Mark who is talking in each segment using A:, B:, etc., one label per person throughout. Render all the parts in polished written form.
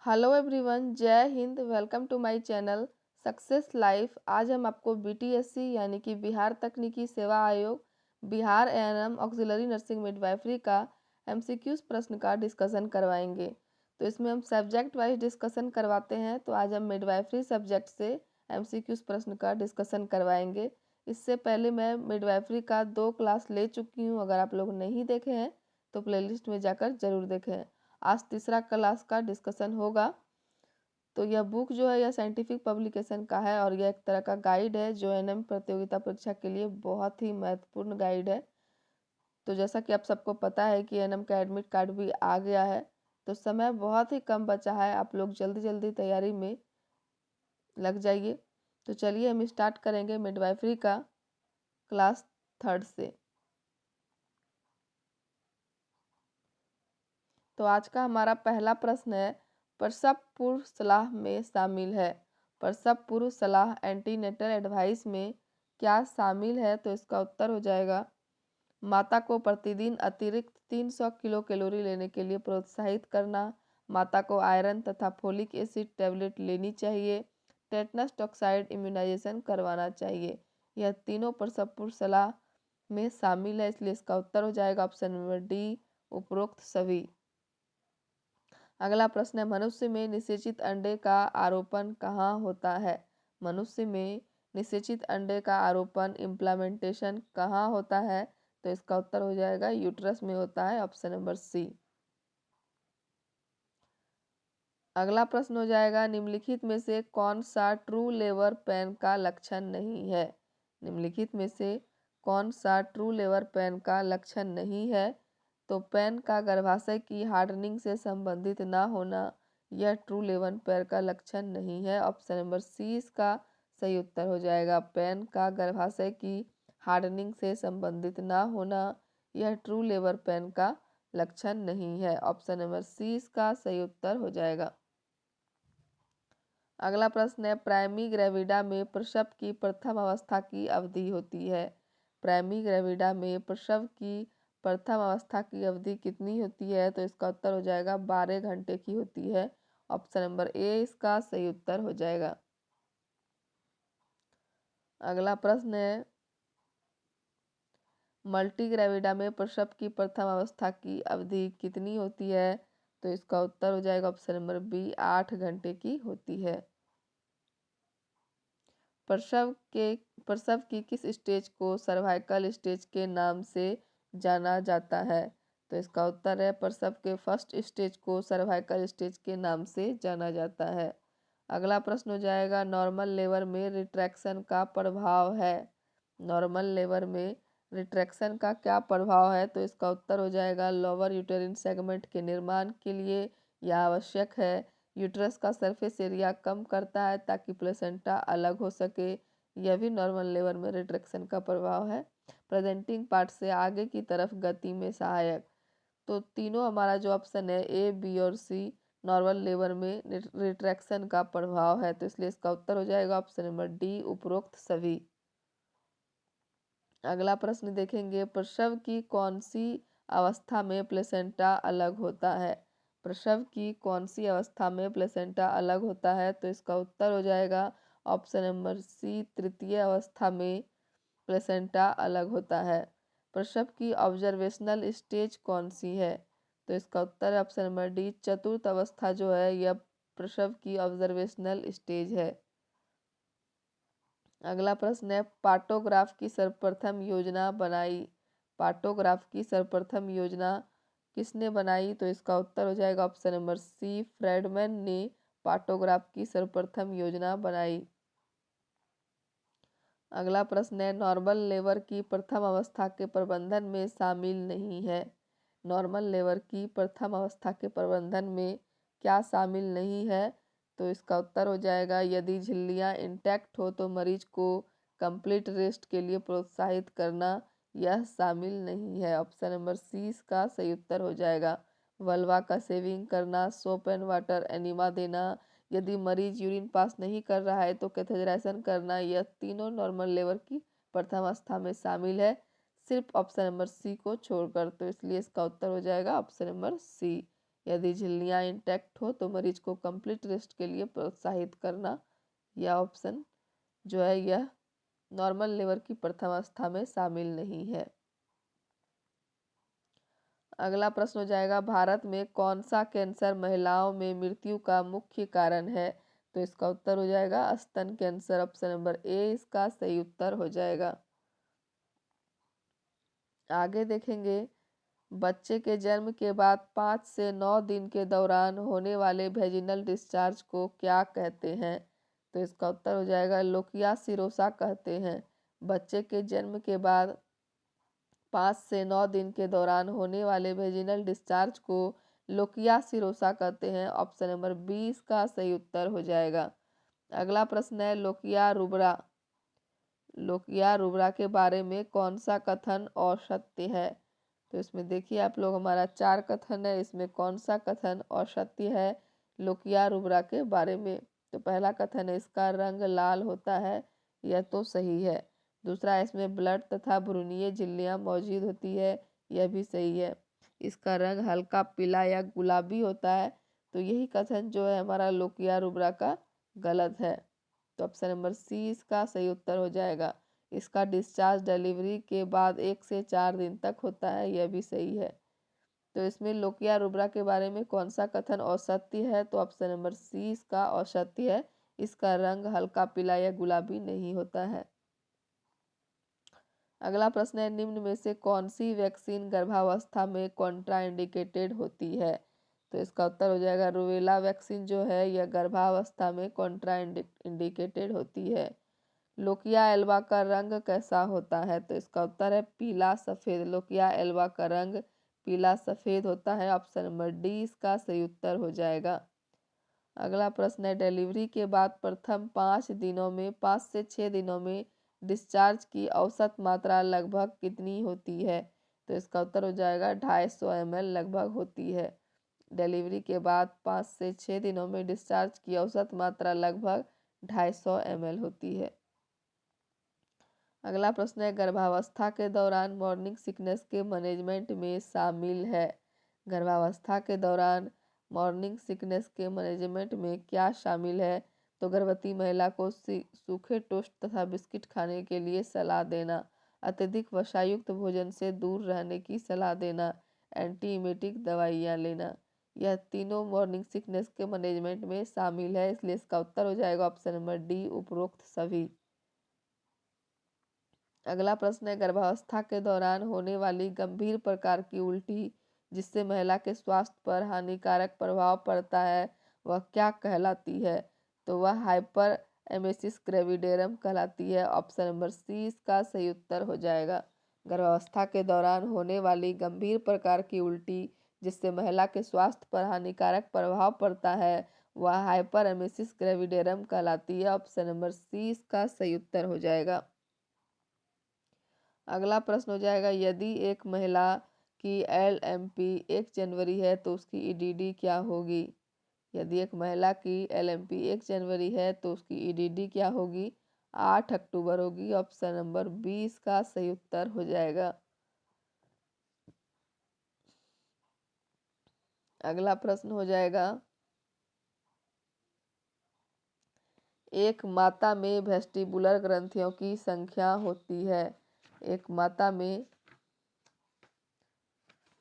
A: Hello everyone, जय हिंद। Welcome to my channel success life. आज हम आपको बीटीएससी यानी कि बिहार तकनीकी सेवा आयोग, Bihar ANM auxiliary nursing midwifery का एमसीक्यूज प्रश्न का डिस्कशन करवाएंगे। तो इसमें हम सब्जेक्ट वाइज डिस्कशन करवाते हैं। तो आज हम मिडवाइफरी सब्जेक्ट से एमसीक्यूज प्रश्न का डिस्कशन करवाएंगे। इससे पहले मैं मिडवाइफरी का 2 क्लास ले चुकी हूँ। अगर आप लोग नहीं देखे हैं तो प्लेलिस्ट में जाकर जरूर देखें। आज तीसरा क्लास का डिस्कशन होगा। तो यह बुक जो है यह साइंटिफिक पब्लिकेशन का है और यह एक तरह का गाइड है जो एएनएम प्रतियोगिता परीक्षा के लिए बहुत ही महत्वपूर्ण गाइड है। तो जैसा कि आप सबको पता है कि एएनएम का एडमिट कार्ड भी आ गया है, तो समय बहुत ही कम बचा है। आप लोग जल्दी जल्दी तैयारी में लग जाइए। तो चलिए हम स्टार्ट करेंगे मिडवाइफरी का क्लास 3rd से। तो आज का हमारा पहला प्रश्न है, प्रसव पूर्व सलाह में शामिल है। प्रसव पूर्व सलाह एंटीनेटल एडवाइस में क्या शामिल है? तो इसका उत्तर हो जाएगा माता को प्रतिदिन अतिरिक्त 300 किलो कैलोरी लेने के लिए प्रोत्साहित करना, माता को आयरन तथा फोलिक एसिड टैबलेट लेनी चाहिए, टेटनस टॉक्साइड इम्यूनाइजेशन करवाना चाहिए। यह तीनों प्रसव पूर्व सलाह में शामिल है, इसलिए इसका उत्तर हो जाएगा ऑप्शन नंबर डी, उपरोक्त सभी। अगला प्रश्न है, मनुष्य में निषेचित अंडे का आरोपण कहाँ होता है? मनुष्य में निषेचित अंडे का आरोपण इम्प्लामेंटेशन कहाँ होता है? तो इसका उत्तर हो जाएगा यूट्रस में होता है, ऑप्शन नंबर सी। अगला प्रश्न हो जाएगा, निम्नलिखित में से कौन सा ट्रू लेबर पेन का लक्षण नहीं है? निम्नलिखित में से कौन सा ट्रू लेबर पेन का लक्षण नहीं है? तो पेन का गर्भाशय की हार्डनिंग से संबंधित ना होना यह ट्रू लेबर पेन का लक्षण नहीं है, ऑप्शन नंबर सी इसका सही उत्तर हो जाएगा। पेन का गर्भाशय की हार्डनिंग से संबंधित ना होना यह ट्रू लेबर पेन का लक्षण नहीं है, ऑप्शन नंबर सी इसका सही उत्तर हो जाएगा। अगला प्रश्न है, प्राइमी ग्रेविडा में प्रसव की प्रथम अवस्था की अवधि होती है। प्राइमी ग्रेविडा में प्रसव की प्रथम अवस्था की अवधि कितनी होती है? तो इसका उत्तर हो जाएगा 12 घंटे की होती है, ऑप्शन नंबर ए इसका सही उत्तर हो जाएगा। अगला प्रश्न है, मल्टी ग्रेविडा में प्रसव की प्रथम अवस्था की अवधि कितनी होती है? तो इसका उत्तर हो जाएगा ऑप्शन नंबर बी, 8 घंटे की होती है। प्रसव की किस स्टेज को सर्वाइकल स्टेज के नाम से जाना जाता है? तो इसका उत्तर है प्रसव के फर्स्ट स्टेज को सर्वाइकल स्टेज के नाम से जाना जाता है। अगला प्रश्न हो जाएगा, नॉर्मल लेबर में रिट्रैक्शन का प्रभाव है। नॉर्मल लेबर में रिट्रैक्शन का क्या प्रभाव है? तो इसका उत्तर हो जाएगा लोअर यूटेरिन सेगमेंट के निर्माण के लिए यह आवश्यक है। यूट्रस का सरफेस एरिया कम करता है ताकि प्लेसेंटा अलग हो सके। यह भी नॉर्मल लेबर में रिट्रैक्शन का प्रभाव है। प्रेजेंटिंग पार्ट से आगे की तरफ गति में सहायक। तो तीनों हमारा जो ऑप्शन है ए, बी और सी नॉर्मल लेबर में रिट्रैक्शन का प्रभाव है, तो इसलिए इसका उत्तर हो जाएगा ऑप्शन नंबर डी, उपरोक्त सभी। अगला प्रश्न देखेंगे, प्रसव की कौन सी अवस्था में प्लेसेंटा अलग होता है? प्रसव की कौन सी अवस्था में प्लेसेंटा अलग होता है? तो इसका उत्तर हो जाएगा ऑप्शन नंबर सी, तृतीय अवस्था में प्लेसेंटा अलग होता है। प्रसव की ऑब्जर्वेशनल स्टेज कौन सी है? तो इसका उत्तर है ऑप्शन नंबर डी, चतुर्थ अवस्था जो है यह प्रसव की ऑब्जर्वेशनल स्टेज है। अगला प्रश्न है, पार्टोग्राफ की सर्वप्रथम योजना बनाई। पार्टोग्राफ की सर्वप्रथम योजना किसने बनाई? तो इसका उत्तर हो जाएगा ऑप्शन नंबर सी, फ्रेडमैन ने पार्टोग्राफ की सर्वप्रथम योजना बनाई। अगला प्रश्न है, नॉर्मल लेबर की प्रथम अवस्था के प्रबंधन में शामिल नहीं है। नॉर्मल लेबर की प्रथम अवस्था के प्रबंधन में क्या शामिल नहीं है? तो इसका उत्तर हो जाएगा यदि झिल्लियां इंटैक्ट हो तो मरीज को कंप्लीट रेस्ट के लिए प्रोत्साहित करना यह शामिल नहीं है, ऑप्शन नंबर सी इसका सही उत्तर हो जाएगा। वल्वा का सेविंग करना, सोप एंड वाटर एनिमा देना, यदि मरीज यूरिन पास नहीं कर रहा है तो कैथेटराइजेशन करना, यह तीनों नॉर्मल लेबर की प्रथम अवस्था में शामिल है, सिर्फ ऑप्शन नंबर सी को छोड़कर। तो इसलिए इसका उत्तर हो जाएगा ऑप्शन नंबर सी, यदि झिल्लियाँ इंटैक्ट हो तो मरीज को कंप्लीट रेस्ट के लिए प्रोत्साहित करना। यह ऑप्शन जो है यह नॉर्मल लेवर की प्रथम अवस्था में शामिल नहीं है। अगला प्रश्न हो जाएगा, भारत में कौन सा कैंसर महिलाओं में मृत्यु का मुख्य कारण है? तो इसका उत्तर हो जाएगा स्तन कैंसर। ऑप्शन नंबर ए इसका सही उत्तर हो जाएगा। आगे देखेंगे, बच्चे के जन्म के बाद 5 से 9 दिन के दौरान होने वाले वेजिनल डिस्चार्ज को क्या कहते हैं? तो इसका उत्तर हो जाएगा लोकिया सिरोसा कहते हैं। बच्चे के जन्म के बाद 5 से 9 दिन के दौरान होने वाले वेजिनल डिस्चार्ज को लोकिया सिरोसा कहते हैं। ऑप्शन नंबर 20 का सही उत्तर हो जाएगा। अगला प्रश्न है, लोकिया रुब्रा। लोकिया रुब्रा के बारे में कौन सा कथन असत्य है? तो इसमें देखिए आप लोग, हमारा 4 कथन है, इसमें कौन सा कथन असत्य है लोकिया रुब्रा के बारे में? तो पहला कथन है इसका रंग लाल होता है, यह तो सही है। दूसरा, इसमें ब्लड तथा भ्रूणीय झिल्लियाँ मौजूद होती है, यह भी सही है। इसका रंग हल्का पीला या गुलाबी होता है, तो यही कथन जो है हमारा लोकिया रुब्रा का गलत है। तो ऑप्शन नंबर सी इसका सही उत्तर हो जाएगा। इसका डिस्चार्ज डिलीवरी के बाद 1 से 4 दिन तक होता है, यह भी सही है। तो इसमें लोकिया रुब्रा के बारे में कौन सा कथन असत्य है? तो ऑप्शन नंबर सी इसका असत्य है। इसका रंग हल्का पीला या गुलाबी नहीं होता है। अगला प्रश्न है, निम्न में से कौन सी वैक्सीन गर्भावस्था में कॉन्ट्राइंडिकेटेड होती है? तो इसका उत्तर हो जाएगा रूबेला वैक्सीन जो है यह गर्भावस्था में कॉन्ट्राइंडिकेटेड होती है। लोकिया एल्बा का रंग कैसा होता है? तो इसका उत्तर है पीला सफ़ेद। लोकिया एल्बा का रंग पीला सफ़ेद होता है। ऑप्शन नंबर डी इसका सही उत्तर हो जाएगा। अगला प्रश्न है, डिलीवरी के बाद प्रथम 5 दिनों में 5 से 6 दिनों में डिस्चार्ज की औसत मात्रा लगभग कितनी होती है? तो इसका उत्तर हो जाएगा 250 ml लगभग होती है। डिलीवरी के बाद 5 से 6 दिनों में डिस्चार्ज की औसत मात्रा लगभग 250 ml होती है। अगला प्रश्न है, गर्भावस्था के दौरान मॉर्निंग सिकनेस के मैनेजमेंट में शामिल है। गर्भावस्था के दौरान मॉर्निंग सिकनेस के मैनेजमेंट में क्या शामिल है? तो गर्भवती महिला को सूखे टोस्ट तथा बिस्किट खाने के लिए सलाह देना, अत्यधिक वसायुक्त भोजन से दूर रहने की सलाह देना, एंटीएमेटिक दवाइयाँ लेना। यह तीनों मॉर्निंग सिकनेस के मैनेजमेंट में शामिल है, इसलिए इसका उत्तर हो जाएगा ऑप्शन नंबर डी उपरोक्त सभी। अगला प्रश्न है, गर्भावस्था के दौरान होने वाली गंभीर प्रकार की उल्टी जिससे महिला के स्वास्थ्य पर हानिकारक प्रभाव पड़ता है वह क्या कहलाती है? तो वह हाइपर एमेसिस ग्रेविडेरम कहलाती है। ऑप्शन नंबर सी इसका सही उत्तर हो जाएगा। गर्भावस्था के दौरान होने वाली गंभीर प्रकार की उल्टी जिससे महिला के स्वास्थ्य पर हानिकारक प्रभाव पड़ता है वह हाइपर एमेसिस ग्रेविडेरम कहलाती है। ऑप्शन नंबर सी इसका सही उत्तर हो जाएगा। अगला प्रश्न हो जाएगा, यदि एक महिला की LMP 1 जनवरी है तो उसकी EDD क्या होगी? यदि एक महिला की LMP 1 जनवरी है तो उसकी EDD क्या होगी? 8 अक्टूबर होगी। ऑप्शन नंबर 20 का सही उत्तर हो जाएगा। अगला प्रश्न हो जाएगा, एक माता में वेस्टिबुलर ग्रंथियों की संख्या होती है। एक माता में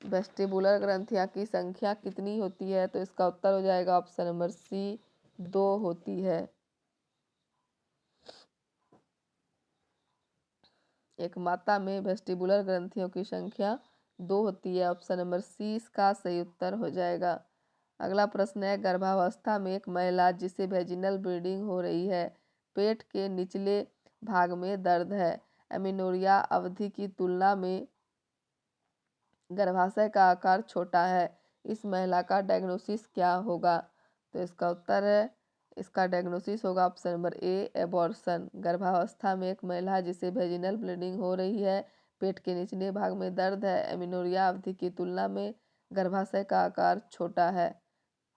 A: वेस्टिबुलर ग्रंथियां की संख्या कितनी होती है? तो इसका उत्तर हो जाएगा ऑप्शन नंबर सी 2 होती है। एक माता में वेस्टिबुलर ग्रंथियों की संख्या 2 होती है। ऑप्शन नंबर सी इसका सही उत्तर हो जाएगा। अगला प्रश्न है, गर्भावस्था में एक महिला जिसे वेजिनल ब्लीडिंग हो रही है, पेट के निचले भाग में दर्द है, एमिनोरिया अवधि की तुलना में गर्भाशय का आकार छोटा है, इस महिला का डायग्नोसिस क्या होगा? तो इसका उत्तर है, इसका डायग्नोसिस होगा ऑप्शन नंबर ए एबॉर्शन। गर्भावस्था में एक महिला जिसे वेजिनल ब्लीडिंग हो रही है, पेट के निचले भाग में दर्द है, एमिनोरिया अवधि की तुलना में गर्भाशय का आकार छोटा है,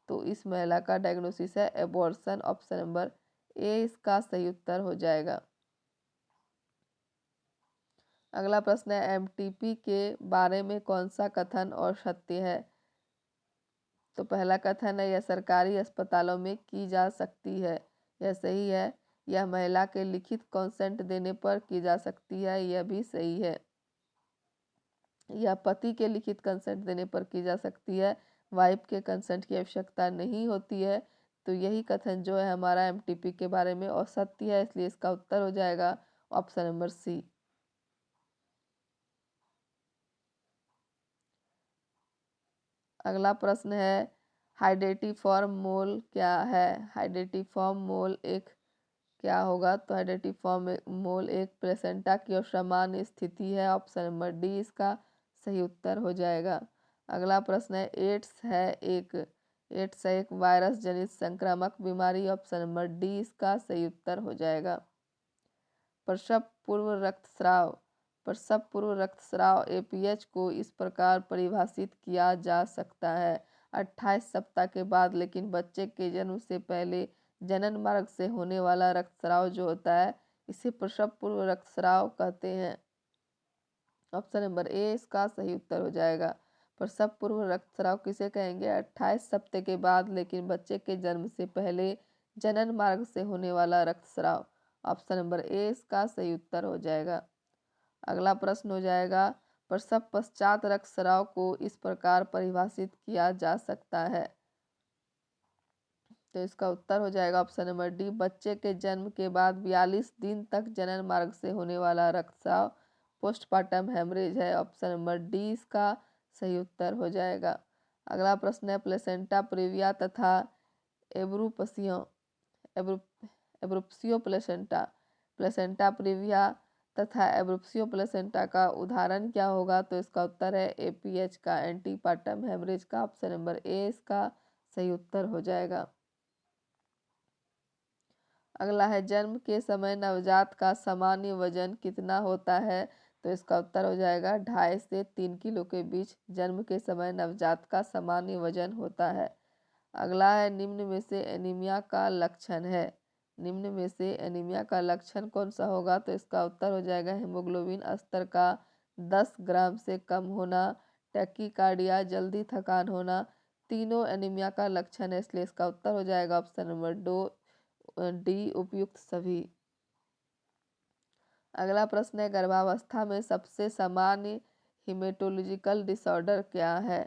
A: तो इस महिला का डायग्नोसिस है एबॉर्शन। ऑप्शन नंबर ए इसका सही उत्तर हो जाएगा। अगला प्रश्न है, MTP के बारे में कौन सा कथन और सत्य है? तो पहला कथन है यह सरकारी अस्पतालों में की जा सकती है, यह सही है। यह महिला के लिखित कंसेंट देने पर की जा सकती है, यह भी सही है। यह पति के लिखित कंसेंट देने पर की जा सकती है, वाइफ के कंसेंट की आवश्यकता नहीं होती है। तो यही कथन जो है हमारा एमटीपी के बारे में असत्य है, इसलिए इसका उत्तर हो जाएगा ऑप्शन नंबर सी। अगला प्रश्न है हाइडेटिफॉर्म मोल क्या है। हाइडेटिफॉर्म मोल एक क्या होगा, तो हाइडेटिफॉर्म मोल एक प्लेसेंटा की असामान्य स्थिति है, ऑप्शन नंबर डी इसका सही उत्तर हो जाएगा। अगला प्रश्न है एड्स एक वायरस जनित संक्रामक बीमारी, ऑप्शन नंबर डी इसका सही उत्तर हो जाएगा। प्रसव पूर्व रक्तस्राव एपीएच को इस प्रकार परिभाषित किया जा सकता है। 28 सप्ताह के बाद लेकिन बच्चे के जन्म से पहले जनन मार्ग से होने वाला रक्तस्राव जो होता है इसे प्रसव पूर्व रक्तस्राव कहते हैं, ऑप्शन नंबर ए इसका सही उत्तर हो जाएगा। प्रसव पूर्व रक्तस्राव किसे कहेंगे, 28 सप्ताह के बाद लेकिन बच्चे के जन्म से पहले जनन मार्ग से होने वाला रक्तस्राव, ऑप्शन नंबर ए इसका सही उत्तर हो जाएगा। अगला प्रश्न हो जाएगा प्रसव पश्चात रक्तस्राव को इस प्रकार परिभाषित किया जा सकता है। तो इसका उत्तर हो जाएगा ऑप्शन नंबर डी, बच्चे के जन्म के बाद 42 दिन तक जनन मार्ग से होने वाला रक्तस्राव पोस्टपार्टम हेमरेज है, ऑप्शन नंबर डी इसका सही उत्तर हो जाएगा। अगला प्रश्न है प्लेसेंटा प्रेविया तथा एब्रुपसियो एब्रुप्सियो प्लेसेंटा प्रेविया तथा एब्रुप्सियो प्लेसेंटा का उदाहरण क्या होगा, तो इसका उत्तर है एपीएच का एंटीपार्टम हेमरेज का, ऑप्शन नंबर ए इसका सही उत्तर हो जाएगा। अगला है जन्म के समय नवजात का सामान्य वजन कितना होता है, तो इसका उत्तर हो जाएगा 2.5 से 3 किलो के बीच जन्म के समय नवजात का सामान्य वजन होता है। अगला है निम्न में से एनीमिया का लक्षण है। निम्न में से एनीमिया का लक्षण कौन सा होगा, तो इसका उत्तर हो जाएगा हेमोग्लोबिन स्तर का 10 ग्राम से कम होना, टैकीकार्डिया जल्दी थकान होना, तीनों एनीमिया का लक्षण है, इसलिए इसका उत्तर हो जाएगा ऑप्शन नंबर डी उपयुक्त सभी। अगला प्रश्न है गर्भावस्था में सबसे सामान्य हिमेटोलॉजिकल डिसऑर्डर क्या है।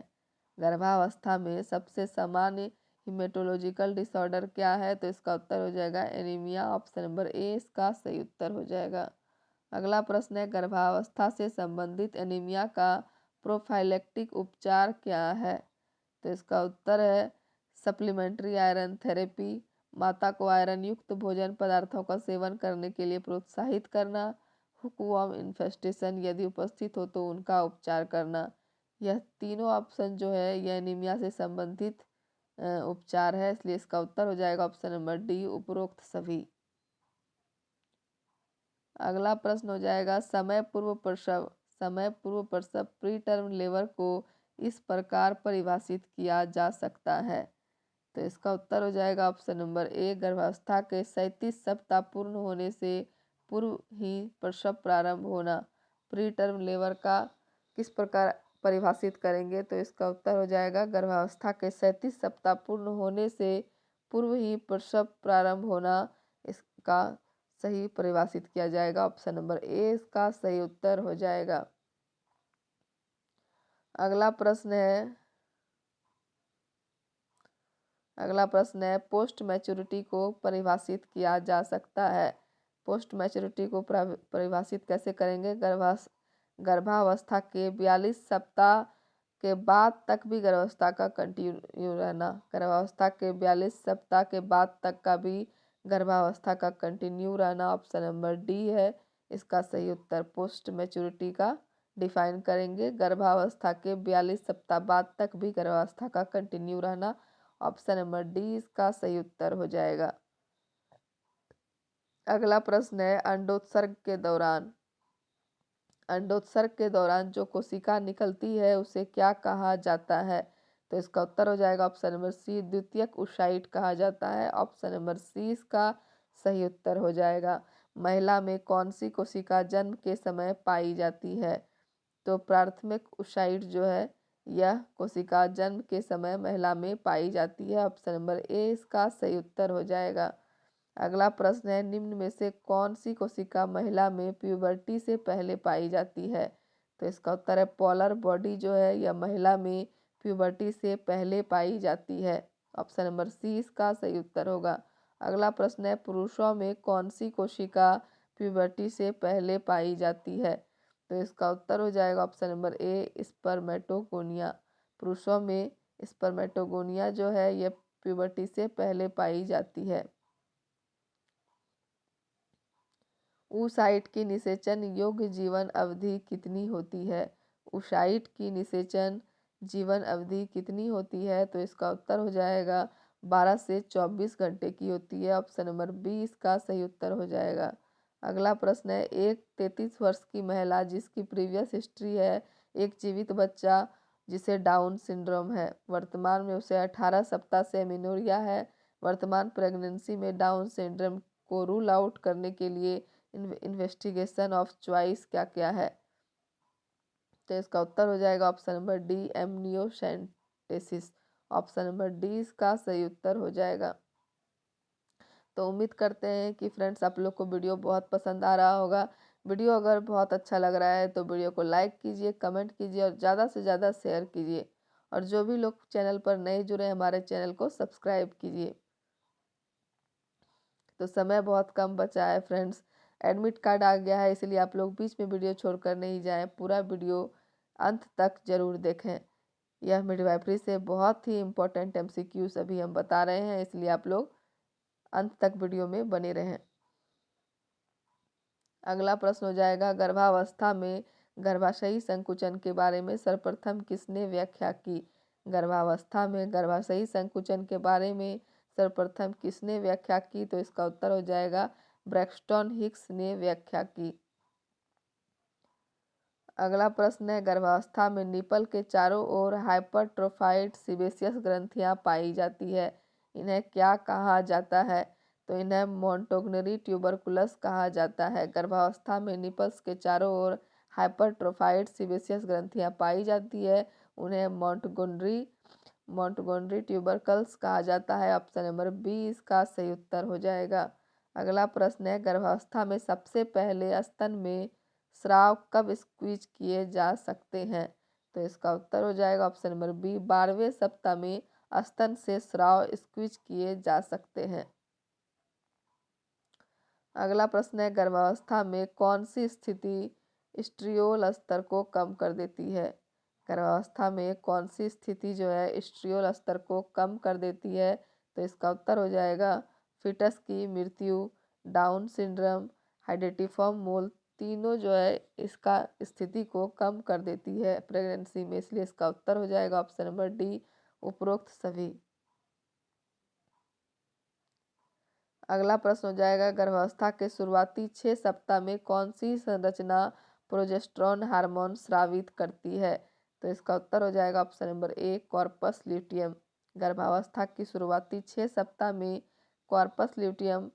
A: गर्भावस्था में सबसे सामान्य हिमेटोलॉजिकल डिसऑर्डर क्या है, तो इसका उत्तर हो जाएगा एनीमिया, ऑप्शन नंबर ए इसका सही उत्तर हो जाएगा। अगला प्रश्न है गर्भावस्था से संबंधित एनीमिया का प्रोफाइलेक्टिक उपचार क्या है, तो इसका उत्तर है सप्लीमेंट्री आयरन थेरेपी, माता को आयरन युक्त भोजन पदार्थों का सेवन करने के लिए प्रोत्साहित करना, हुकवर्म इन्फेस्टेशन यदि उपस्थित हो तो उनका उपचार करना। यह तीनों ऑप्शन जो है यह एनीमिया से संबंधित उपचार है, इसलिए इसका उत्तर हो जाएगा ऑप्शन नंबर डी उपरोक्त सभी। अगला प्रश्न हो जाएगा समय पूर्व प्रसव प्री टर्म लेबर को इस प्रकार परिभाषित किया जा सकता है, तो इसका उत्तर हो जाएगा ऑप्शन नंबर ए गर्भावस्था के 37 सप्ताह पूर्ण होने से पूर्व ही प्रसव प्रारंभ होना। प्री टर्म लेबर का किस प्रकार परिभाषित करेंगे, तो इसका उत्तर हो जाएगा गर्भावस्था के 37 सप्ताह पूर्ण होने से पूर्व ही प्रसव प्रारंभ होना, इसका सही परिभाषित किया जाएगा, ऑप्शन नंबर ए इसका सही उत्तर हो जाएगा। अगला प्रश्न है पोस्ट मैच्योरिटी को परिभाषित किया जा सकता है। पोस्ट मैच्योरिटी को परिभाषित कैसे करेंगे, गर्भावस्था के 42 सप्ताह के बाद तक भी गर्भावस्था का कंटिन्यू रहना, गर्भावस्था के 42 सप्ताह के बाद तक का भी गर्भावस्था का कंटिन्यू रहना, ऑप्शन नंबर डी है इसका सही उत्तर। पोस्ट मैच्योरिटी का डिफाइन करेंगे गर्भावस्था के 42 सप्ताह बाद तक भी गर्भावस्था का कंटिन्यू रहना, ऑप्शन नंबर डी इसका सही उत्तर हो जाएगा। अगला प्रश्न है अंडोत्सर्ग के दौरान जो कोशिका निकलती है उसे क्या कहा जाता है, तो इसका उत्तर हो जाएगा ऑप्शन नंबर सी द्वितीयक ओसाइट कहा जाता है, ऑप्शन नंबर सी इसका सही उत्तर हो जाएगा। महिला में कौन सी कोशिका जन्म के समय पाई जाती है, तो प्राथमिक ओसाइट जो है यह कोशिका जन्म के समय महिला में पाई जाती है। ऑप्शन नंबर ए इसका सही उत्तर हो जाएगा। अगला प्रश्न है, निम्न में से कौन सी कोशिका महिला में प्यूबर्टी से पहले पाई जाती है? तो इसका उत्तर है पोलर बॉडी जो है यह महिला में प्यूबर्टी से पहले पाई जाती है। ऑप्शन नंबर सी इसका सही उत्तर होगा। अगला प्रश्न है, पुरुषों में कौन सी कोशिका प्यूबर्टी से पहले पाई जाती है? तो इसका उत्तर हो जाएगा ऑप्शन नंबर ए स्पर्मेटोगोनिया। पुरुषों में स्पर्मेटोगोनिया जो है यह प्यूबर्टी से पहले पाई जाती है। ऊसाइट की निषेचन योग्य जीवन अवधि कितनी होती है? ऊसाइट की निषेचन जीवन अवधि कितनी होती है? तो इसका उत्तर हो जाएगा 12 से 24 घंटे की होती है। ऑप्शन नंबर बी इसका सही उत्तर हो जाएगा। अगला प्रश्न है, एक 33 वर्ष की महिला जिसकी प्रीवियस हिस्ट्री है एक जीवित बच्चा जिसे डाउन सिंड्रोम है, वर्तमान में उसे 18 सप्ताह से एमिनोरिया है, वर्तमान प्रेगनेंसी में डाउन सिंड्रोम को रूल आउट करने के लिए इन्वेस्टिगेशन ऑफ चॉइस क्या क्या है? तो इसका उत्तर हो जाएगा option number D amniocentesis. Option number D इसका सही उत्तर हो जाएगा। तो उम्मीद करते हैं कि फ्रेंड्स आप लोग को वीडियो बहुत पसंद आ रहा होगा। वीडियो अगर बहुत अच्छा लग रहा है तो वीडियो को लाइक कीजिए, कमेंट कीजिए और ज़्यादा से ज़्यादा शेयर कीजिए। और जो भी लोग चैनल पर नए जुड़े हैं हमारे चैनल को सब्सक्राइब कीजिए। तो समय बहुत कम बचा है फ्रेंड्स, एडमिट कार्ड आ गया है, इसलिए आप लोग बीच में वीडियो छोड़कर नहीं जाएं, पूरा वीडियो अंत तक जरूर देखें। यह मिडवाइफरी से बहुत ही इम्पोर्टेंट एमसीक्यूज अभी हम बता रहे हैं, इसलिए आप लोग अंत तक वीडियो में बने रहें। अगला प्रश्न हो जाएगा, गर्भावस्था में गर्भाशयी संकुचन के बारे में सर्वप्रथम किसने व्याख्या की? गर्भावस्था में गर्भाशयी संकुचन के बारे में सर्वप्रथम किसने व्याख्या की? तो इसका उत्तर हो जाएगा ब्रैक्सटन हिक्स ने व्याख्या की। अगला प्रश्न है, गर्भावस्था में निपल के चारों ओर हाइपरट्रोफाइड सीबेसियस ग्रंथियां पाई जाती है, इन्हें क्या कहा जाता है? तो इन्हें मोंटोगनरी ट्यूबरकुलस कहा जाता है। गर्भावस्था में निपल्स के चारों ओर हाइपरट्रोफाइड सीबेसियस ग्रंथियां पाई जाती है, उन्हें मोंटगोनरी ट्यूबरकल्स कहा जाता है। ऑप्शन नंबर बी इसका सही उत्तर हो जाएगा। अगला प्रश्न है, गर्भावस्था में सबसे पहले स्तन में स्राव कब स्क्वीज किए जा सकते हैं? तो इसका उत्तर हो जाएगा ऑप्शन नंबर बी 12वें सप्ताह में स्तन से स्राव स्क्वीज किए जा सकते हैं। अगला प्रश्न है, गर्भावस्था में कौन सी स्थिति स्ट्रियोल स्तर को कम कर देती है? गर्भावस्था में कौन सी स्थिति जो है स्ट्रियोल स्तर को कम कर देती है? तो इसका उत्तर हो जाएगा फिटस की मृत्यु, डाउन सिंड्रोम, हाइडेटिफॉर्म मोल, तीनों जो है इसका स्थिति को कम कर देती है प्रेगनेंसी में, इसलिए इसका उत्तर हो जाएगा ऑप्शन नंबर डी उपरोक्त सभी। अगला प्रश्न हो जाएगा, गर्भावस्था के शुरुआती 6 सप्ताह में कौन सी संरचना प्रोजेस्टेरोन हार्मोन स्रावित करती है? तो इसका उत्तर हो जाएगा option number A corpus luteum. गर्भावस्था की शुरुआती 6 सप्ताह में कॉर्पस ल्यूटियम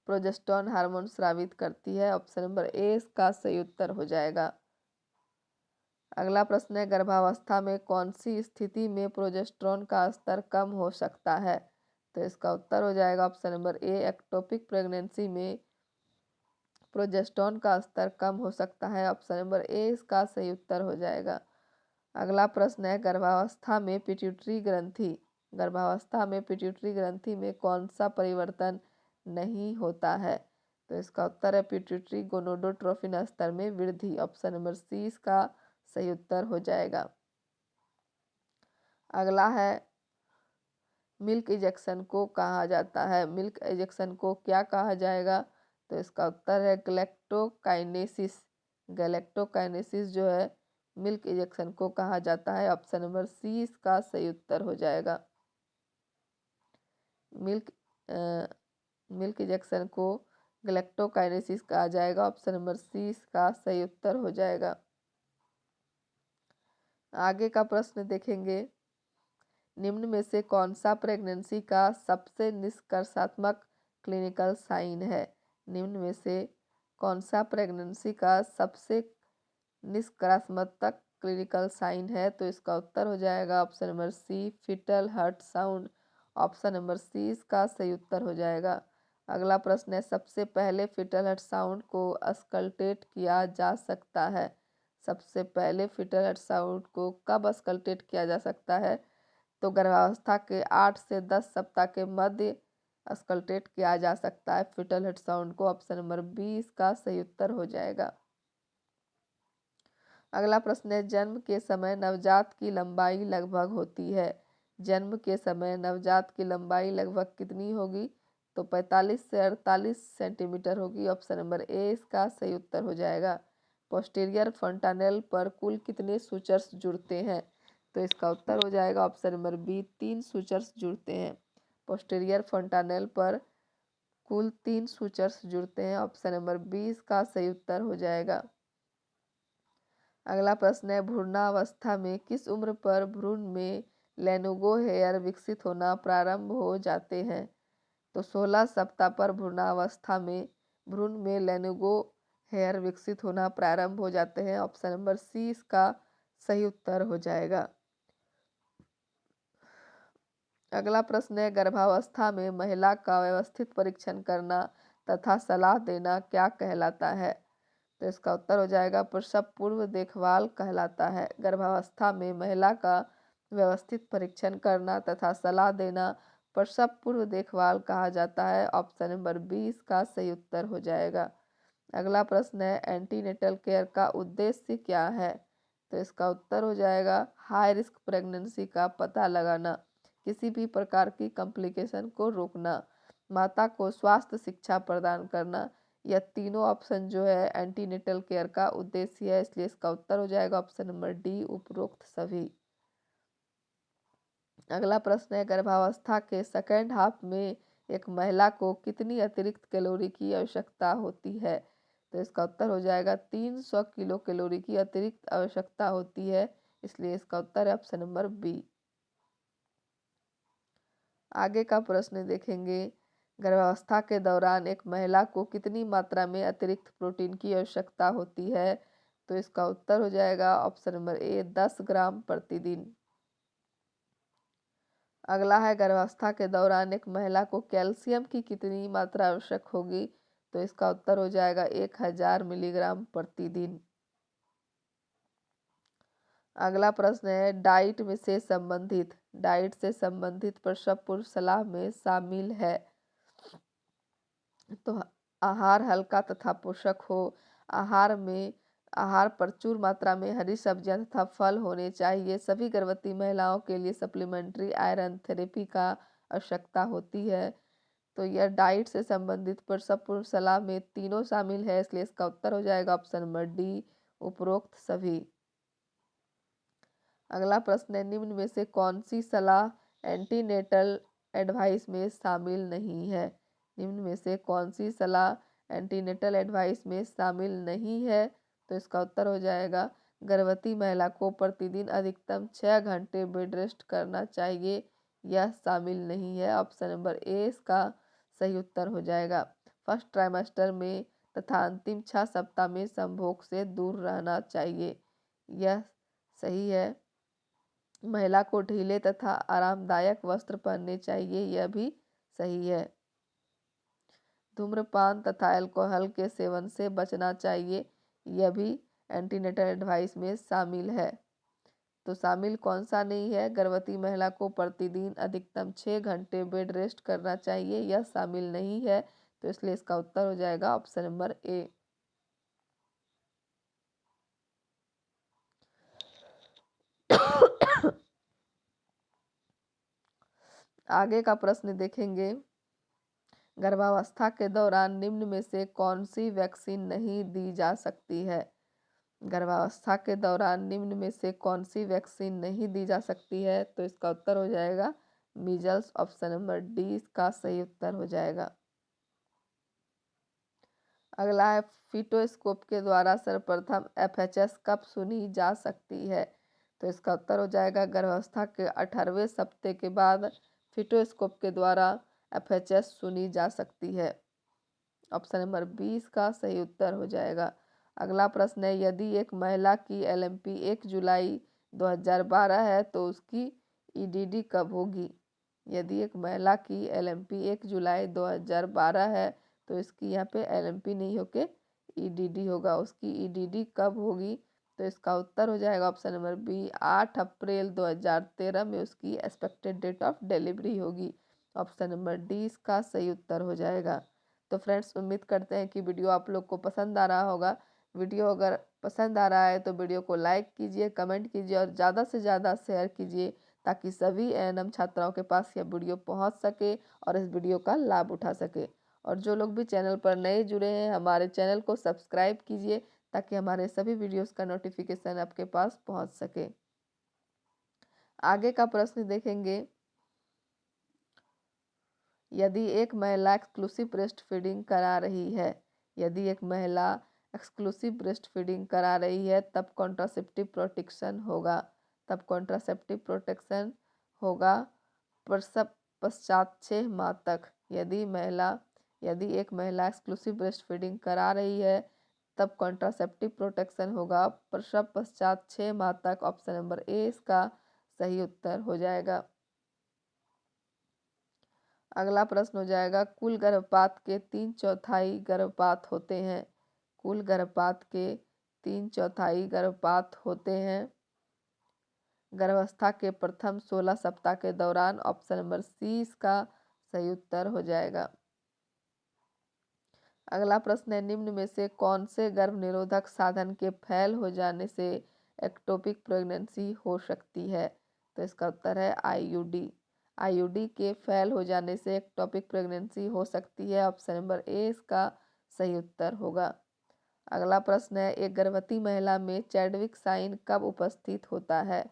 A: प्रोजेस्टेरोन हार्मोन स्रावित करती है। ऑप्शन नंबर ए इसका सही उत्तर हो जाएगा। अगला प्रश्न है, गर्भावस्था में कौन सी स्थिति में प्रोजेस्टेरोन का स्तर कम हो सकता है? तो इसका उत्तर हो जाएगा option number A ectopic pregnancy में प्रोजेस्टेरोन का स्तर कम हो सकता है। ऑप्शन नंबर ए इसका सही उत्तर हो जाएगा। अगला प्रश्न है, गर्भावस्था में पिट्यूटरी ग्रंथि में कौन सा परिवर्तन नहीं होता है? तो इसका उत्तर है पिट्यूटरी गोनोडोट्रोफिन स्तर में वृद्धि। ऑप्शन नंबर सी इसका सही उत्तर हो जाएगा। अगला है, मिल्क इजेक्शन को कहा जाता है, मिल्क इजेक्शन को क्या कहा जाएगा? तो इसका उत्तर है गैलेक्टोकाइनेसिस जो है मिल्क इजेक्शन को कहा जाता है। ऑप्शन नंबर सी इसका सही उत्तर हो जाएगा। मिल्क इजेक्शन को गैलेक्टोकाइनेसिस कहा जाएगा। ऑप्शन नंबर सी इसका सही उत्तर हो जाएगा। आगे का प्रश्न देखेंगे, निम्न में से कौन सा प्रेगनेंसी का सबसे निष्कर्षात्मक क्लिनिकल साइन है? निम्न में से कौन सा प्रेगनेंसी का सबसे निष्कर्षात्मक क्लिनिकल साइन है? तो इसका उत्तर हो जाएगा option number C, fetal heart sound. Option number C इसका सही उत्तर हो जाएगा। अगला प्रश्न है, सबसे पहले फीटल हार्ट साउंड को अस्कल्टेट किया जा सकता है? सबसे पहले फीटल हार्ट साउंड को कब अस्कल्टेट किया जा सकता है? तो गर्भावस्था के 8 से 10 सप्ताह के मध्य अस्कल्टेट किया जा सकता है फीटल हार्ट साउंड को। ऑप्शन नंबर बी इसका सही उत्तर हो जाएगा। अगला प्रश्न है, जन्म के समय नवजात की लंबाई लगभग होती है? जन्म के समय नवजात की लंबाई लगभग कितनी होगी? तो 45 से 48 सेंटीमीटर होगी। ऑप्शन नंबर ए इसका सही उत्तर हो जाएगा। पोस्टीरियर फंटानेल पर कुल कितने सूचर्स जुड़ते हैं? तो इसका उत्तर हो जाएगा ऑप्शन नंबर बी, 3 सूचर्स जुड़ते हैं। पोस्टीरियर फंटानेल पर कुल 3 सूचर्स जुड़ते हैं। ऑप्शन नंबर बी इसका सही उत्तर हो जाएगा। अगला प्रश्न है, भ्रूणावस्था में किस उम्र पर भ्रूण में लेनुगो हेयर विकसित होना प्रारंभ हो जाते हैं? तो 16 सप्ताह पर भ्रूणावस्था में भ्रूण में लेनुगो हेयर विकसित होना प्रारंभ हो जाते हैं। ऑप्शन नंबर सी इसका सही उत्तर हो जाएगा। अगला प्रश्न है, गर्भावस्था में महिला का व्यवस्थित परीक्षण करना तथा सलाह देना क्या कहलाता है? तो इसका उत्तर हो जाएगा प्रसव पूर्व देखभाल कहलाता है। गर्भावस्था में महिला का व्यवस्थित परीक्षण करना तथा सलाह देना प्रसव पूर्व देखभाल कहा जाता है। ऑप्शन नंबर बी इसका सही उत्तर हो जाएगा। अगला प्रश्न है, एंटीनेटल केयर का उद्देश्य क्या है? तो इसका उत्तर हो जाएगा हाई रिस्क प्रेगनेंसी का पता लगाना, किसी भी प्रकार की कॉम्प्लिकेशन को रोकना, माता को स्वास्थ्य शिक्षा प्रदान करना। यह तीनों ऑप्शन जो है एंटीनेटल केयर का उद्देश्य है, इसलिए इसका उत्तर हो जाएगा ऑप्शन नंबर डी, उपरोक्त सभी। अगला प्रश्न है, गर्भावस्था के सेकेंड हाफ में एक महिला को कितनी अतिरिक्त कैलोरी की आवश्यकता होती है? तो इसका उत्तर हो जाएगा 300 किलो कैलोरी की अतिरिक्त आवश्यकता होती है, इसलिए इसका उत्तर है ऑप्शन नंबर बी। आगे का प्रश्न देखेंगे, गर्भावस्था के दौरान एक महिला को कितनी मात्रा में अतिरिक्त प्रोटीन की आवश्यकता होती है? तो इसका उत्तर हो जाएगा ऑप्शन नंबर ए, 10 ग्राम प्रतिदिन। अगला है, गर्भावस्था के दौरान एक महिला को कैल्शियम की कितनी मात्रा आवश्यक होगी? तो इसका उत्तर हो जाएगा 1000 मिलीग्राम प्रतिदिन। अगला प्रश्न है, डाइट से संबंधित प्रसव पूर्व सलाह में शामिल है? तो आहार हल्का तथा पोषक हो, आहार प्रचुर मात्रा में हरी सब्जियां तथा फल होने चाहिए, सभी गर्भवती महिलाओं के लिए सप्लीमेंट्री आयरन थेरेपी का आवश्यकता होती है। तो यह डाइट से संबंधित प्रसव पूर्व सलाह में तीनों शामिल है, इसलिए इसका उत्तर हो जाएगा ऑप्शन नंबर डी, उपरोक्त सभी। अगला प्रश्न है, निम्न में से कौन सी सलाह एंटीनेटल एडवाइस में शामिल नहीं है? निम्न में से कौन सी सलाह एंटीनेटल एडवाइस में शामिल नहीं है? तो इसका उत्तर हो जाएगा गर्भवती महिला को प्रतिदिन अधिकतम 6 घंटे बेड रेस्ट करना चाहिए, यह शामिल नहीं है। ऑप्शन नंबर ए इसका सही उत्तर हो जाएगा। फर्स्ट ट्राइमेस्टर में तथा अंतिम 6 सप्ताह में संभोग से दूर रहना चाहिए, यह सही है। महिला को ढीले तथा आरामदायक वस्त्र पहनने चाहिए, यह भी सही है। धूम्रपान तथा अल्कोहल के सेवन से बचना चाहिए, यह भी एंटीनेटल एडवाइस में शामिल है। तो शामिल कौन सा नहीं है? गर्भवती महिला को प्रतिदिन अधिकतम 6 घंटे बेड रेस्ट करना चाहिए, यह शामिल नहीं है, तो इसलिए इसका उत्तर हो जाएगा ऑप्शन नंबर ए। आगे का प्रश्न देखेंगे, गर्भावस्था के दौरान निम्न में से कौन सी वैक्सीन नहीं दी जा सकती है? गर्भावस्था के दौरान निम्न में से कौन सी वैक्सीन नहीं दी जा सकती है? तो इसका उत्तर हो जाएगा मीजल्स। ऑप्शन नंबर डी इसका सही उत्तर हो जाएगा। अगला है, फीटोस्कोप के द्वारा सर्वप्रथम एफएचएस कब सुनी जा सकती है? तो इसका उत्तर हो जाएगा गर्भावस्था के 18वें सप्ताह के बाद फीटोस्कोप के द्वारा एफएचएस सुनी जा सकती है। ऑप्शन नंबर बी इसका सही उत्तर हो जाएगा। अगला प्रश्न है, यदि एक महिला की LMP 1 जुलाई 2012 है तो उसकी EDD कब होगी? यदि एक महिला की LMP 1 जुलाई 2012 है तो इसकी यहाँ पे LMP नहीं होके EDD होगा। उसकी EDD कब होगी? तो इसका उत्तर हो जाएगा ऑप्शन नंबर बी, 8 अप्रैल 2013 में उसकी एक्सपेक्टेड डेट ऑफ डिलीवरी होगी। ऑप्शन नंबर डी इसका सही उत्तर हो जाएगा। तो फ्रेंड्स, उम्मीद करते हैं कि वीडियो आप लोग को पसंद आ रहा होगा। वीडियो अगर पसंद आ रहा है तो वीडियो को लाइक कीजिए, कमेंट कीजिए और ज़्यादा से ज़्यादा शेयर कीजिए ताकि सभी ANM छात्राओं के पास यह वीडियो पहुंच सके और इस वीडियो का लाभ उठा सके। और जो लोग भी चैनल पर नए जुड़े हैं, हमारे चैनल को सब्सक्राइब कीजिए ताकि हमारे सभी वीडियोस का नोटिफिकेशन आपके पास पहुंच सके। आगे का प्रश्न देखेंगे, यदि एक महिला एक्सक्लूसिव ब्रेस्ट फीडिंग करा रही है, यदि एक महिला एक्सक्लूसिव ब्रेस्ट फीडिंग करा रही है तब कॉन्ट्रासेप्टिव प्रोटेक्शन होगा, तब कॉन्ट्रासेप्टिव प्रोटेक्शन होगा प्रसव पश्चात 6 माह तक। यदि एक महिला एक्सक्लूसिव ब्रेस्ट फीडिंग करा रही है तब कॉन्ट्रासेप्टिव प्रोटेक्शन होगा प्रसव पश्चात 6 माह तक। ऑप्शन नंबर ए इसका सही उत्तर हो जाएगा। अगला प्रश्न हो जाएगा, कुल गर्भपात के 3/4 गर्भपात होते हैं। कुल गर्भपात के 3/4 गर्भपात होते हैं गर्भावस्था के प्रथम 16 सप्ताह के दौरान। ऑप्शन नंबर सी इसका सही उत्तर हो जाएगा। अगला प्रश्न है, निम्न में से कौन से गर्भ निरोधक साधन के फेल हो जाने से एक्टोपिक प्रेगनेंसी हो सकती है? तो इसका उत्तर है IUD। IUD के फेल हो जाने से एक्टोपिक प्रेगनेंसी हो सकती है। ऑप्शन नंबर ए इसका सही उत्तर होगा। अगला प्रश्न है, एक गर्भवती महिला में चैडविक साइन कब उपस्थित होता है?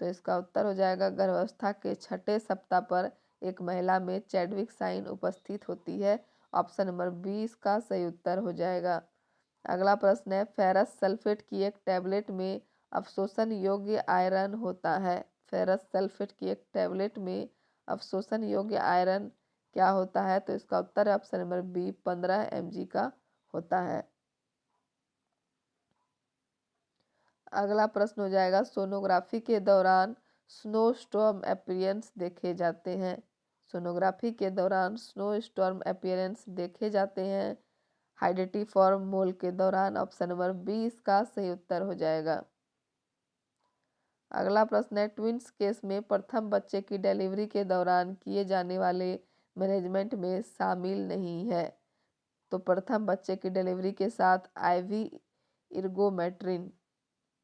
A: तो इसका उत्तर हो जाएगा गर्भावस्था के 6ठे सप्ताह पर एक महिला में चैडविक साइन उपस्थित होती है। ऑप्शन नंबर बी इसका सही उत्तर हो जाएगा। अगला प्रश्न है, फेरस सल्फेट की एक टैबलेट में अवशोषण योग्य आयरन होता है। फेरस सल्फेट की एक टैबलेट में अवशोषण योग्य आयरन क्या होता है? तो इसका उत्तर है ऑप्शन नंबर बी, 15 mg का होता है। अगला प्रश्न हो जाएगा, सोनोग्राफी के दौरान स्नो स्टॉर्म अपीयरेंस देखे जाते हैं। सोनोग्राफी के दौरान स्नो स्टॉर्म अपीयरेंस देखे जाते हैं हाइडेटिफॉर्म मोल के दौरान। ऑप्शन नंबर बी इसका सही उत्तर हो जाएगा। अगला प्रश्न है, ट्विंस केस में प्रथम बच्चे की डिलीवरी के दौरान किए जाने वाले मैनेजमेंट में शामिल नहीं है। तो प्रथम बच्चे की डिलीवरी के साथ IV इर्गोमेट्रिन।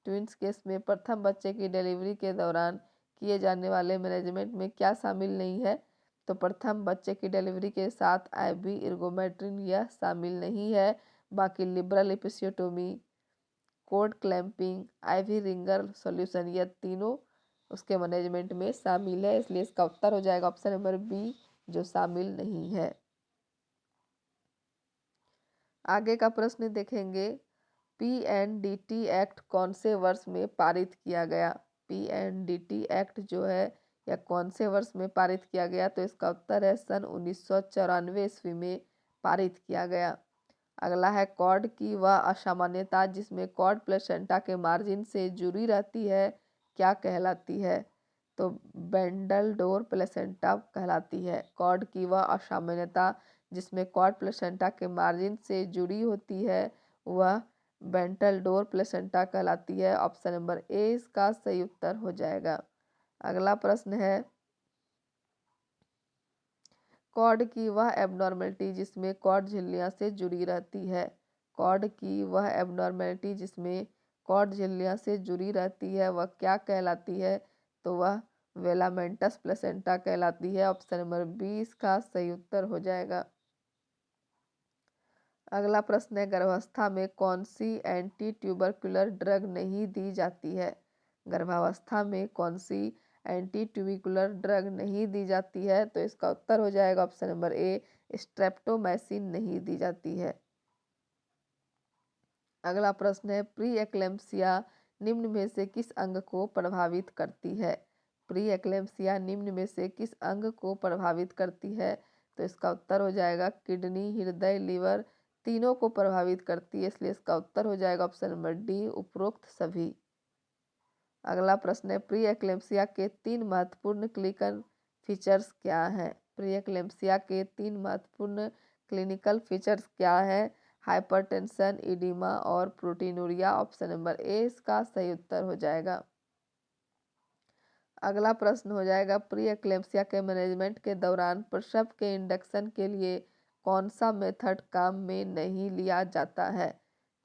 A: ट्विंस केस में प्रथम बच्चे की डिलीवरी के दौरान किए जाने वाले मैनेजमेंट में क्या शामिल नहीं है? तो प्रथम बच्चे की डिलीवरी के साथ IV इर्गोमेट्रिन यह शामिल नहीं है। बाकी liberal episiotomy, cord clamping, IV Ringer solution यह तीनों उसके मैनेजमेंट में शामिल है, इसलिए इसका उत्तर हो जाएगा ऑप्शन नंबर बी जो शामिल नहीं है। आगे का प्रश्न देखेंगे, PNDT एक्ट कौन से वर्ष में पारित किया गया? PNDT एक्ट जो है यह कौन से वर्ष में पारित किया गया? तो इसका उत्तर है सन 1994 ईस्वी में पारित किया गया। अगला है, कॉर्ड की वह असामान्यता जिसमें कॉर्ड प्लेसेंटा के मार्जिन से जुड़ी रहती है क्या कहलाती है? तो बेंडल डोर प्लेसेंटा कहलाती है। कॉर्ड की वह असामान्यता जिसमें कॉर्ड प्लेसेंटा के मार्जिन से जुड़ी होती है वह बेंटल डोर प्लेसेंटा कहलाती है। ऑप्शन नंबर ए इसका सही उत्तर हो जाएगा। अगला प्रश्न है, कॉर्ड की वह एबनॉर्मेलिटी जिसमें कॉर्ड झिल्लियां से जुड़ी रहती है। कॉर्ड की वह एबनॉर्मेलिटी जिसमें कॉर्ड झिल्लियां से जुड़ी रहती है वह क्या कहलाती है? तो वह वेलामेंटस प्लेसेंटा कहलाती है। ऑप्शन नंबर बी इसका सही उत्तर हो जाएगा। अगला प्रश्न है, गर्भावस्था में कौन सी एंटी ट्यूबरकुलर ड्रग नहीं दी जाती है? गर्भावस्था में कौन सी एंटी ट्यूबिकुलर ड्रग नहीं दी जाती है? तो इसका उत्तर हो जाएगा ऑप्शन नंबर ए, स्ट्रेप्टोमाइसिन नहीं दी जाती है। अगला प्रश्न है, प्री एक्लेम्पसिया निम्न में से किस अंग को प्रभावित करती है? प्री एक्लेम्पसिया निम्न में से किस अंग को प्रभावित करती है? तो इसका उत्तर हो जाएगा किडनी, हृदय, लीवर, तीनों को प्रभावित करती है, इसलिए इसका उत्तर हो जाएगा ऑप्शन नंबर डी, उपरोक्त सभी। अगला प्रश्न है, प्री एक्लेम्सिया के 3 महत्वपूर्ण क्लिनिकल फीचर्स क्या हैं? प्री एक्लेम्सिया के 3 महत्वपूर्ण क्लिनिकल फीचर्स क्या है? हाइपरटेंशन, इडिमा और प्रोटीनूरिया। ऑप्शन नंबर ए इसका सही उत्तर हो जाएगा। अगला प्रश्न हो जाएगा, प्री एक्लेम्सिया के मैनेजमेंट के दौरान प्रसव के इंडक्शन के लिए कौन सा मेथड काम में नहीं लिया जाता है?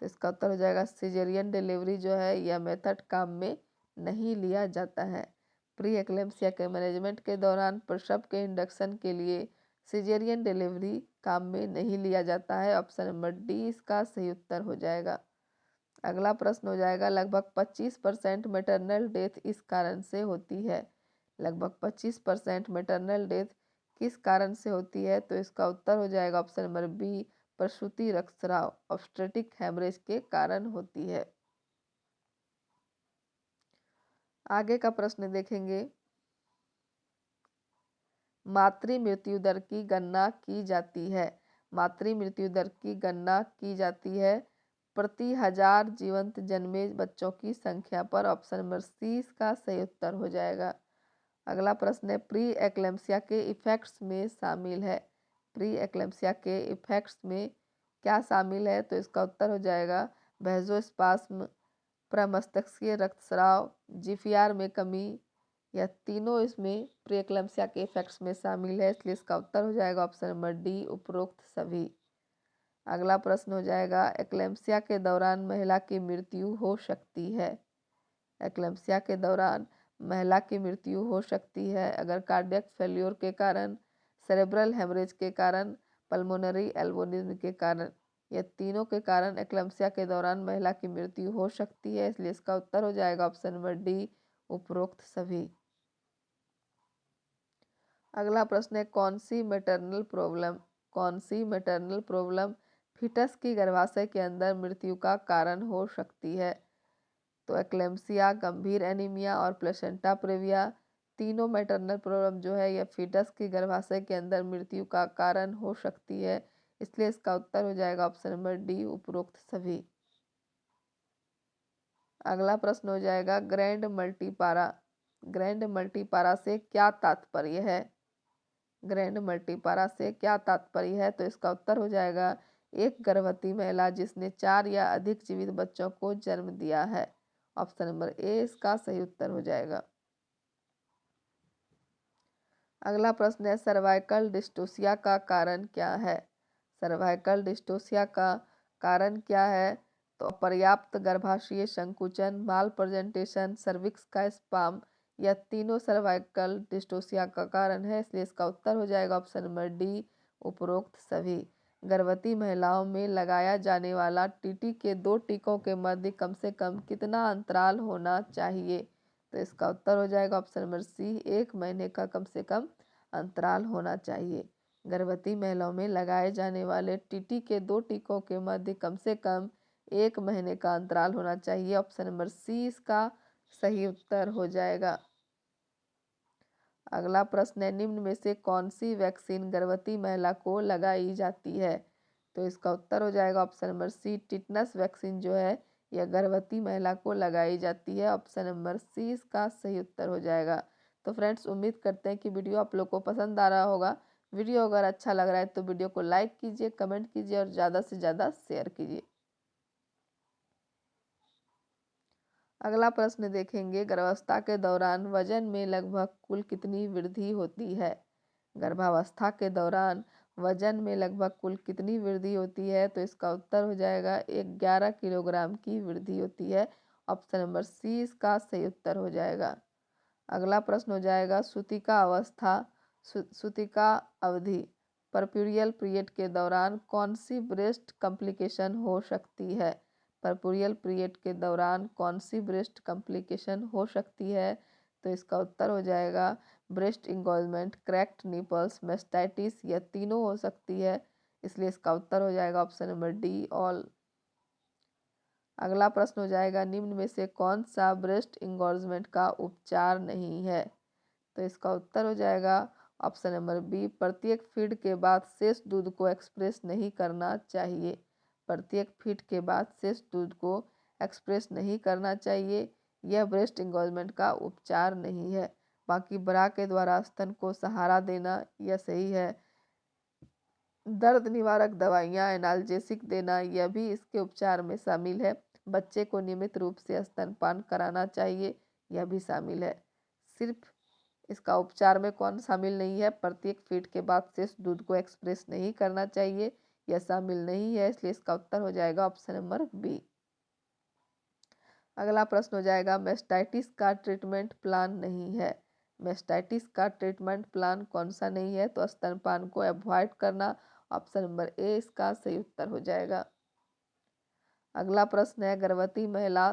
A: तो इसका उत्तर हो जाएगा सिजेरियन डिलीवरी जो है यह मेथड काम में नहीं लिया जाता है। प्री एक्लेम्सिया के मैनेजमेंट के दौरान प्रसव के इंडक्शन के लिए सिजेरियन डिलीवरी काम में नहीं लिया जाता है। ऑप्शन नंबर डी इसका सही उत्तर हो जाएगा। अगला प्रश्न हो जाएगा, लगभग 25% मैटरनल डेथ इस कारण से होती है। लगभग 25% मैटरनल डेथ किस कारण से होती है? तो इसका उत्तर हो जाएगा ऑप्शन नंबर बी, प्रसूति रक्तस्राव, ऑब्स्टेट्रिक हेमरेज के कारण होती है। आगे का प्रश्न देखेंगे, मातृ मृत्यु दर की गणना की जाती है। मातृ मृत्यु दर की गणना की जाती है प्रति 1000 जीवंत जन्मे बच्चों की संख्या पर। ऑप्शन नंबर सी इसका सही उत्तर हो जाएगा। अगला प्रश्न है, प्री एक्लेम्सिया के इफेक्ट्स में शामिल है। प्री एक्लेम्सिया के इफेक्ट्स में क्या शामिल है? तो इसका उत्तर हो जाएगा वैसोस्पाज्म, प्रमस्तिष्कीय रक्तस्राव, जीपीआर में कमी। यह तीनों इसमें प्री एक्लेम्सिया के इफेक्ट्स में शामिल है, इसलिए इसका उत्तर हो जाएगा ऑप्शन नंबर डी, उपरोक्त सभी। अगला प्रश्न हो जाएगा, एक्लेम्सिया के दौरान महिला की मृत्यु हो सकती है। एक्लेम्सिया के दौरान महिला की मृत्यु हो सकती है अगर कार्डियक फेल्योर के कारण, सेरेब्रल हेमरेज के कारण, पल्मोनरी एल्बोनिज्म के कारण। ये तीनों के कारण एक्लेम्सिया के दौरान महिला की मृत्यु हो सकती है, इसलिए इसका उत्तर हो जाएगा ऑप्शन नंबर डी, उपरोक्त सभी। अगला प्रश्न है, कौन सी मैटरनल प्रॉब्लम फीटस की गर्भाशय के अंदर मृत्यु का कारण हो सकती है? तो एक्लेम्सिया, गंभीर एनीमिया और प्लेसेंटा प्रेविया। तीनों मैटरनल प्रॉब्लम जो है यह फीटस की गर्भाशय के अंदर मृत्यु का कारण हो सकती है, इसलिए इसका उत्तर हो जाएगा ऑप्शन नंबर डी, उपरोक्त सभी। अगला प्रश्न हो जाएगा, ग्रैंड मल्टीपारा। ग्रैंड मल्टीपारा से क्या तात्पर्य है? ग्रैंड मल्टीपारा से क्या तात्पर्य है? तो इसका उत्तर हो जाएगा एक गर्भवती महिला जिसने 4 या अधिक जीवित बच्चों को जन्म दिया है। ऑप्शन नंबर ए इसका सही उत्तर हो जाएगा। अगला प्रश्न है, सर्वाइकल डिस्टोसिया का कारण क्या है? सर्वाइकल डिस्टोसिया का कारण क्या है? तो अपर्याप्त गर्भाशयीय संकुचन, माल प्रेजेंटेशन, सर्विक्स का स्पाम। यह तीनों सर्वाइकल डिस्टोसिया का कारण है, इसलिए इसका उत्तर हो जाएगा ऑप्शन नंबर डी, उपरोक्त सभी। गर्भवती महिलाओं में लगाया जाने वाला टीटी के 2 टीकों के मध्य कम से कम कितना अंतराल होना चाहिए? तो इसका उत्तर हो जाएगा ऑप्शन नंबर सी, 1 महीने का कम से कम अंतराल होना चाहिए। गर्भवती महिलाओं में लगाए जाने वाले टीटी के 2 टीकों के मध्य कम से कम 1 महीने का अंतराल होना चाहिए। ऑप्शन नंबर सी इसका सही उत्तर हो जाएगा। अगला प्रश्न है, निम्न में से कौन सी वैक्सीन गर्भवती महिला को लगाई जाती है? तो इसका उत्तर हो जाएगा option number C, tetanus vaccine जो है यह गर्भवती महिला को लगाई जाती है। ऑप्शन नंबर सी इसका सही उत्तर हो जाएगा। तो फ्रेंड्स, उम्मीद करते हैं कि वीडियो आप लोग को पसंद आ रहा होगा। वीडियो अगर अच्छा लग रहा है तो वीडियो को लाइक कीजिए, कमेंट कीजिए और ज़्यादा से ज़्यादा शेयर कीजिए। अगला प्रश्न देखेंगे, गर्भावस्था के दौरान वजन में लगभग कुल कितनी वृद्धि होती है? गर्भावस्था के दौरान वजन में लगभग कुल कितनी वृद्धि होती है? तो इसका उत्तर हो जाएगा 11 किलोग्राम की वृद्धि होती है। ऑप्शन नंबर सी इसका सही उत्तर हो जाएगा। अगला प्रश्न हो जाएगा, सूतिका अवस्था, सूतिका अवधि, परप्यूरियल पीरियड के दौरान कौन सी ब्रेस्ट कॉम्प्लिकेशन हो सकती है? परप्यूरियल पीरियड के दौरान कौन सी ब्रेस्ट कॉम्प्लिकेशन हो सकती है? तो इसका उत्तर हो जाएगा ब्रेस्ट इंगोल्जमेंट, क्रैक्ड निपल्स, मेस्टाइटिस। यह तीनों हो सकती है, इसलिए इसका उत्तर हो जाएगा ऑप्शन नंबर डी, ऑल। अगला प्रश्न हो जाएगा, निम्न में से कौन सा ब्रेस्ट इंगोल्जमेंट का उपचार नहीं है? तो इसका उत्तर हो जाएगा ऑप्शन नंबर बी, प्रत्येक फीड के बाद शेष दूध को एक्सप्रेस नहीं करना चाहिए। प्रत्येक फीड के बाद शेष दूध को एक्सप्रेस नहीं करना चाहिए। यह ब्रेस्ट इंगोजमेंट का उपचार नहीं है। बाकी ब्रा के द्वारा स्तन को सहारा देना यह सही है। दर्द निवारक दवाइयाँ एनाल्जेसिक देना यह भी इसके उपचार में शामिल है। बच्चे को नियमित रूप से स्तनपान कराना चाहिए, यह भी शामिल है। सिर्फ इसका उपचार में कौन शामिल नहीं है? प्रत्येक फीड के बाद शेष दूध को एक्सप्रेस नहीं करना चाहिए, यह शामिल नहीं है, इसलिए इसका उत्तर हो जाएगा ऑप्शन नंबर बी। अगला प्रश्न हो जाएगा, मेस्टाइटिस का ट्रीटमेंट प्लान नहीं है। मेस्टाइटिस का ट्रीटमेंट प्लान कौन सा नहीं है? तो स्तनपान को अवॉइड करना, ऑप्शन नंबर ए इसका सही उत्तर हो जाएगा। अगला प्रश्न है, गर्भवती महिला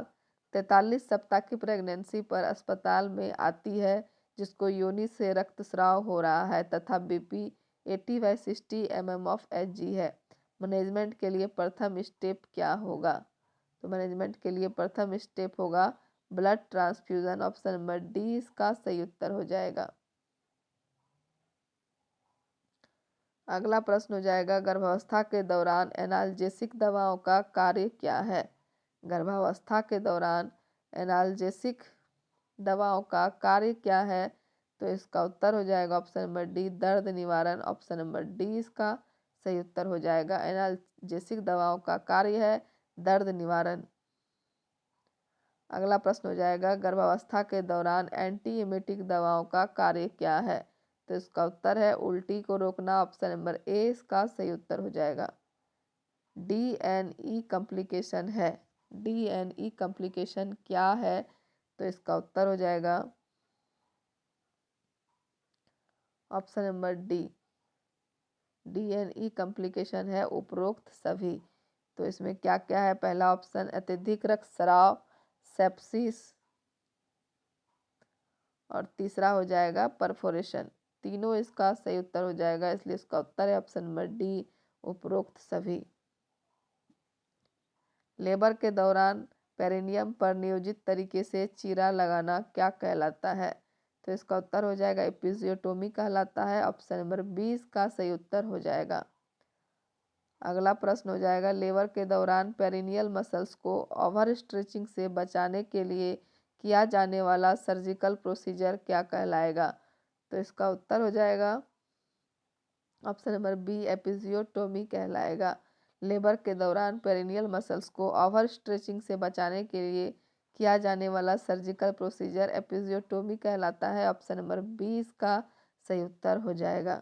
A: 43 सप्ताह की प्रेगनेंसी पर अस्पताल में आती है जिसको योनि से रक्तस्राव हो रहा है तथा बीपी 80/60 mm ऑफ Hg है। मैनेजमेंट के लिए प्रथम स्टेप क्या होगा? तो मैनेजमेंट के लिए प्रथम स्टेप होगा blood transfusion, option number D इसका सही उत्तर हो जाएगा। अगला प्रश्न हो जाएगा, गर्भावस्था के दौरान एनाल्जेसिक दवाओं का कार्य क्या है? गर्भावस्था के दौरान एनाल्जेसिक दवाओं का कार्य क्या है? तो इसका उत्तर हो जाएगा ऑप्शन नंबर डी, दर्द निवारण, ऑप्शन नंबर डी इसका सही उत्तर हो जाएगा। एनाल्जेसिक दवाओं का कार्य है दर्द निवारण। अगला प्रश्न हो जाएगा, गर्भावस्था के दौरान एंटी एमेटिक दवाओं का कार्य क्या है? तो इसका उत्तर है उल्टी को रोकना, ऑप्शन नंबर ए इसका सही उत्तर हो जाएगा। DNE कॉम्प्लिकेशन है। DNE कॉम्प्लिकेशन क्या है? तो इसका उत्तर हो जाएगा option number D, DNE complication है उपरोक्त सभी। तो इसमें क्या क्या है? पहला ऑप्शन अत्यधिक रक्तस्राव, सेप्सिस, और तीसरा हो जाएगा परफोरेशन। तीनों इसका सही उत्तर हो जाएगा, इसलिए इसका उत्तर है ऑप्शन नंबर डी, उपरोक्त सभी। लेबर के दौरान पेरिनियम पर नियोजित तरीके से चीरा लगाना क्या कहलाता है? तो इसका उत्तर हो जाएगा एपिजियोटोमी कहलाता है, ऑप्शन नंबर बी इसका सही उत्तर हो जाएगा। अगला प्रश्न हो जाएगा, लेबर के दौरान पेरिनियल मसल्स को ओवर स्ट्रेचिंग से बचाने के लिए किया जाने वाला सर्जिकल प्रोसीजर क्या कहलाएगा? तो इसका उत्तर हो जाएगा ऑप्शन नंबर बी, एपिजियोटोमी कहलाएगा। लेबर के दौरान पेरिनियल मसल्स को ओवर स्ट्रेचिंग से बचाने के लिए किया जाने वाला सर्जिकल प्रोसीजर एपिजियोटोमी कहलाता है, ऑप्शन नंबर बी इसका सही उत्तर हो जाएगा।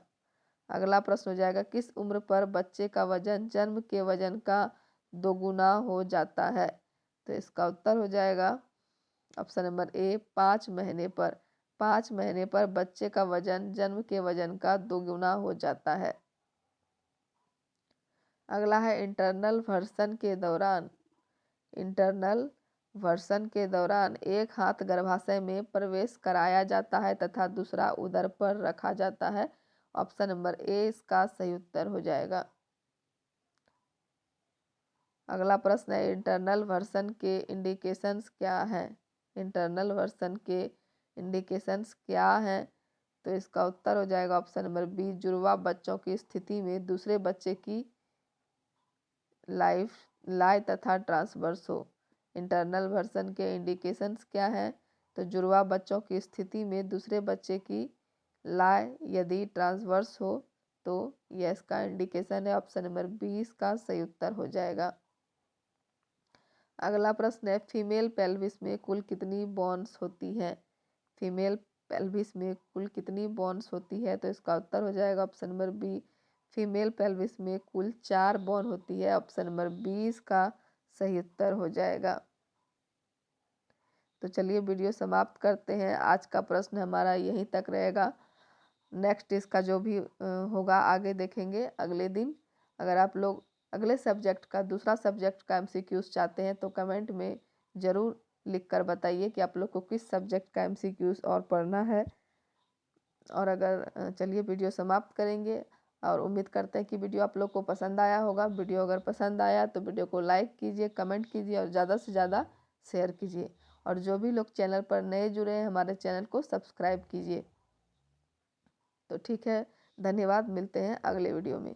A: अगला प्रश्न हो जाएगा, किस उम्र पर बच्चे का वजन जन्म के वजन का दोगुना हो जाता है? तो इसका उत्तर हो जाएगा ऑप्शन नंबर ए, 5 महीने पर। 5 महीने पर बच्चे का वजन जन्म के वजन का दोगुना हो जाता है। अगला है, इंटरनल वर्सन के दौरान। इंटरनल वर्सन के दौरान एक हाथ गर्भाशय में प्रवेश कराया जाता है तथा दूसरा उदर पर रखा जाता है, ऑप्शन नंबर ए इसका सही उत्तर हो जाएगा। अगला प्रश्न है, इंटरनल वर्सन के इंडिकेशंस क्या हैं? इंटरनल वर्सन के इंडिकेशंस क्या हैं? तो इसका उत्तर हो जाएगा ऑप्शन नंबर बी, जुड़वा बच्चों की स्थिति में दूसरे बच्चे की लाइफ लाए तथा ट्रांसवर्स हो। इंटरनल वर्सन के इंडिकेशंस क्या हैं? तो जुड़वा बच्चों की स्थिति में दूसरे बच्चे की लाए यदि ट्रांसवर्स हो तो यह इसका इंडिकेशन है, ऑप्शन नंबर बी इसका सही उत्तर हो जाएगा। अगला प्रश्न है, फीमेल पेल्विस में कुल कितनी बोन्स होती हैं? फीमेल पेल्विस में कुल कितनी बोन्स होती है? तो इसका उत्तर हो जाएगा option number B, female pelvis में कुल 4 बोन होती है, ऑप्शन नंबर बी इसका सही उत्तर हो जाएगा। तो चलिए वीडियो समाप्त करते हैं। आज का प्रश्न हमारा यहीं तक रहेगा। नेक्स्ट इसका जो भी होगा आगे देखेंगे अगले दिन। अगर आप लोग अगले सब्जेक्ट का दूसरा सब्जेक्ट का MCQs चाहते हैं तो कमेंट में ज़रूर लिख कर बताइए कि आप लोग को किस सब्जेक्ट का MCQs और पढ़ना है। और अगर चलिए वीडियो समाप्त करेंगे और उम्मीद करते हैं कि वीडियो आप लोग को पसंद आया होगा। वीडियो अगर पसंद आया तो वीडियो को लाइक कीजिए, कमेंट कीजिए और ज़्यादा से ज़्यादा शेयर कीजिए। और जो भी लोग चैनल पर नए जुड़े हैं हमारे चैनल को सब्सक्राइब कीजिए। तो ठीक है, धन्यवाद, मिलते हैं अगले वीडियो में।